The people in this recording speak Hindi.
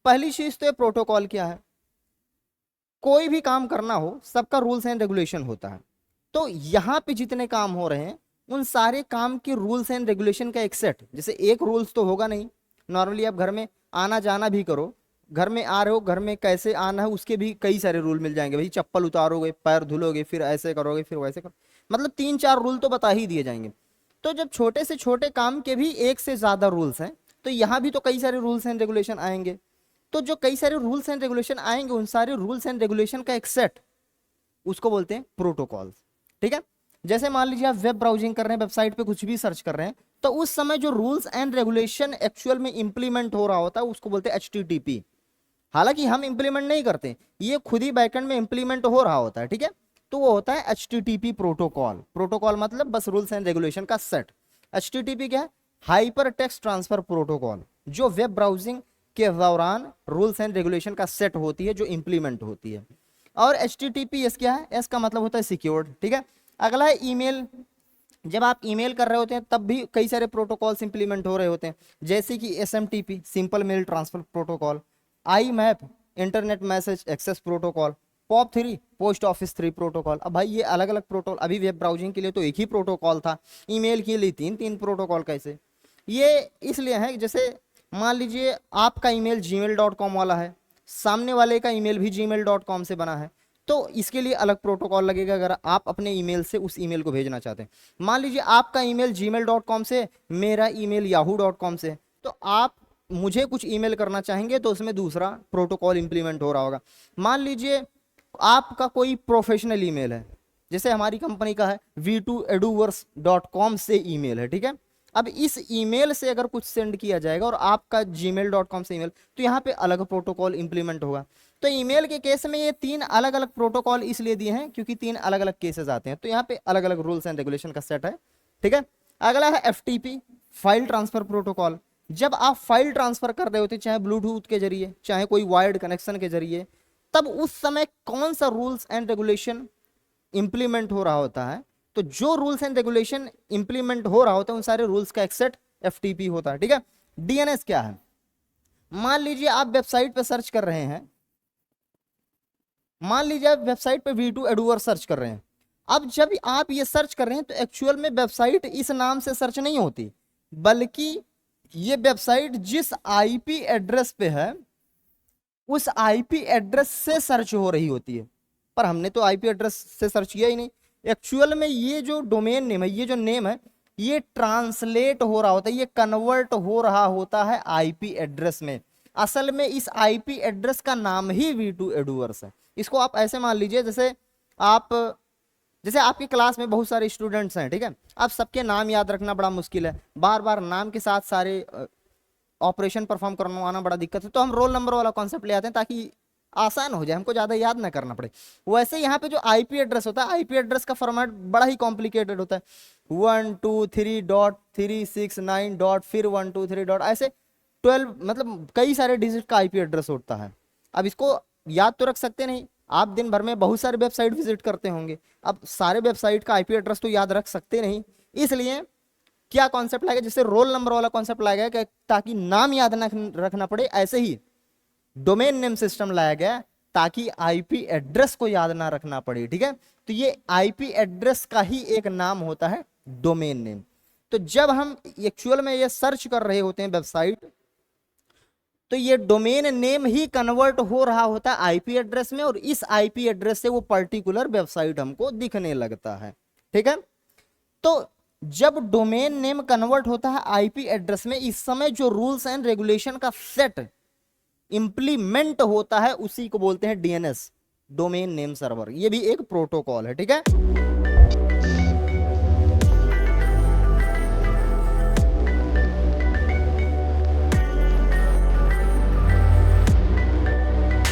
पहली चीज तो ये प्रोटोकॉल क्या है, कोई भी काम करना हो सबका रूल्स एंड रेगुलेशन होता है। तो यहाँ पे जितने काम हो रहे हैं उन सारे काम के रूल्स एंड रेगुलेशन का एक सेट, जैसे एक रूल्स तो होगा नहीं। नॉर्मली आप घर में आना जाना भी करो, घर में आ रहे हो, घर में कैसे आना है उसके भी कई सारे रूल मिल जाएंगे। भाई चप्पल उतारोगे, पैर धुलोगे, फिर ऐसे करोगे, फिर वैसे करो, मतलब 3-4 रूल तो बता ही दिए जाएंगे। तो जब छोटे से छोटे काम के भी एक से ज्यादा रूल्स हैं, तो यहाँ भी तो कई सारे रूल्स एंड रेगुलेशन आएंगे। तो जो कई सारे रूल्स एंड रेगुलेशन आएंगे उन सारे रूल्स एंड रेगुलेशन का एक सेट, उसको बोलते हैं प्रोटोकॉल। ठीक है, जैसे मान लीजिए आप वेब ब्राउजिंग कर रहे हैं, वेबसाइट पे कुछ भी सर्च कर रहे हैं, तो उस समय जो रूल्स एंड रेगुलेशन एक्चुअल में इंप्लीमेंट हो रहा होता है उसको बोलते हैं HTTP। हालांकि हम इंप्लीमेंट नहीं करते, ये खुद ही बैकएंड में इंप्लीमेंट हो रहा होता है। ठीक है, तो वो होता है HTTP प्रोटोकॉल। प्रोटोकॉल मतलब बस रूल्स एंड रेगुलेशन का सेट। HTTP क्या है? हाइपर टेक्स्ट ट्रांसफर प्रोटोकॉल, जो वेब ब्राउजिंग के दौरान रूल्स एंड रेगुलेशन का सेट होती है, जो इंप्लीमेंट होती है। और HTTPS क्या है? एस का मतलब होता है सिक्योर्ड। ठीक है, अगला है ईमेल। जब आप ईमेल कर रहे होते हैं तब भी कई सारे प्रोटोकॉल्स इंप्लीमेंट हो रहे होते हैं, जैसे कि SMTP simple mail transfer protocol, IMAP internet message access protocol, POP3 post office 3 protocol. अब भाई ये अलग अलग प्रोटोकॉल, अभी वेब ब्राउजिंग के लिए तो एक ही प्रोटोकॉल था, ईमेल के लिए 3-3 प्रोटोकॉल कैसे? ये इसलिए है कि जैसे मान लीजिए आपका ईमेल gmail.com वाला है, सामने वाले का ईमेल भी gmail.com से बना है, तो इसके लिए अलग प्रोटोकॉल लगेगा अगर आप अपने ईमेल से उस ईमेल को भेजना चाहते हैं। मान लीजिए आपका ईमेल gmail.com से, मेरा ईमेल yahoo.com से, तो आप मुझे कुछ ईमेल करना चाहेंगे तो उसमें दूसरा प्रोटोकॉल इंप्लीमेंट हो रहा होगा। मान लीजिए आपका कोई प्रोफेशनल ईमेल है, जैसे हमारी कंपनी का है v2eduvers.com से ईमेल है। ठीक है, अब इस ईमेल से अगर कुछ सेंड किया जाएगा और आपका gmail.com से ईमेल, तो यहाँ पे अलग प्रोटोकॉल इंप्लीमेंट होगा। तो ईमेल के केस में ये 3 अलग अलग प्रोटोकॉल इसलिए दिए हैं क्योंकि 3 अलग अलग केसेस आते हैं, तो यहाँ पे अलग अलग रूल्स एंड रेगुलेशन का सेट है। ठीक है, अगला है FTP फाइल ट्रांसफर प्रोटोकॉल। जब आप फाइल ट्रांसफर कर रहे होते, चाहे ब्लूटूथ के जरिए, चाहे कोई वायर्ड कनेक्शन के जरिए, तब उस समय कौन सा रूल्स एंड रेगुलेशन इंप्लीमेंट हो रहा होता है? तो जो रूल्स एंड रेगुलेशन इंप्लीमेंट हो रहा होता है उन सारे रूल्स का एक सेट FTP होता है। ठीक है, DNS क्या है? मान लीजिए आप वेबसाइट पे सर्च कर रहे हैं, मान लीजिए आप वेबसाइट पे v2eduvers सर्च कर रहे हैं। अब जब आप ये सर्च कर रहे हैं तो एक्चुअल में वेबसाइट इस नाम से सर्च नहीं होती, बल्कि ये वेबसाइट जिस IP एड्रेस पे है उस IP एड्रेस से सर्च हो रही होती है। पर हमने तो IP एड्रेस से सर्च किया ही नहीं। एक्चुअल में ये जो डोमेन नेम है, ये जो नेम है, ये ट्रांसलेट हो रहा होता है, ये कन्वर्ट हो रहा होता है IP एड्रेस में। असल में इस IP एड्रेस का नाम ही v2eduvers है। इसको आप ऐसे मान लीजिए जैसे आपकी क्लास में बहुत सारे स्टूडेंट्स हैं। ठीक है, अब सबके नाम याद रखना बड़ा मुश्किल है, बार बार नाम के साथ सारे ऑपरेशन परफॉर्म करवाना बड़ा दिक्कत है, तो हम रोल नंबर वाला कॉन्सेप्ट ले आते हैं ताकि आसान हो जाए, हमको ज्यादा याद ना करना पड़े। वैसे यहाँ पे जो IP एड्रेस होता है, IP एड्रेस का फॉर्मेट बड़ा ही कॉम्प्लिकेटेड होता है, 123.369 डॉट फिर 123 डॉट, ऐसे 12 मतलब कई सारे डिजिट का IP एड्रेस होता है। अब इसको याद तो रख सकते नहीं, आप दिन भर में बहुत सारे वेबसाइट विजिट करते होंगे, अब सारे वेबसाइट का IP एड्रेस तो याद रख सकते नहीं, इसलिए क्या कॉन्सेप्ट लाएगा, जैसे रोल नंबर वाला कॉन्सेप्ट लाया गया ताकि नाम याद ना रखना पड़े, ऐसे ही डोमेन नेम सिस्टम लाया गया ताकि IP एड्रेस को याद ना रखना पड़े। ठीक है, तो ये IP एड्रेस का ही एक नाम होता है डोमेन नेम। तो जब हम एक्चुअल में ये सर्च कर रहे होते हैं वेबसाइट, तो ये डोमेन नेम ही कन्वर्ट हो रहा होता है IP एड्रेस में, और इस IP एड्रेस से वो पर्टिकुलर वेबसाइट हमको दिखने लगता है। ठीक है, तो जब डोमेन नेम कन्वर्ट होता है IP एड्रेस में, इस समय जो रूल्स एंड रेगुलेशन का सेट इंप्लीमेंट होता है उसी को बोलते हैं DNS, डोमेन नेम सर्वर। ये भी एक प्रोटोकॉल है। ठीक है,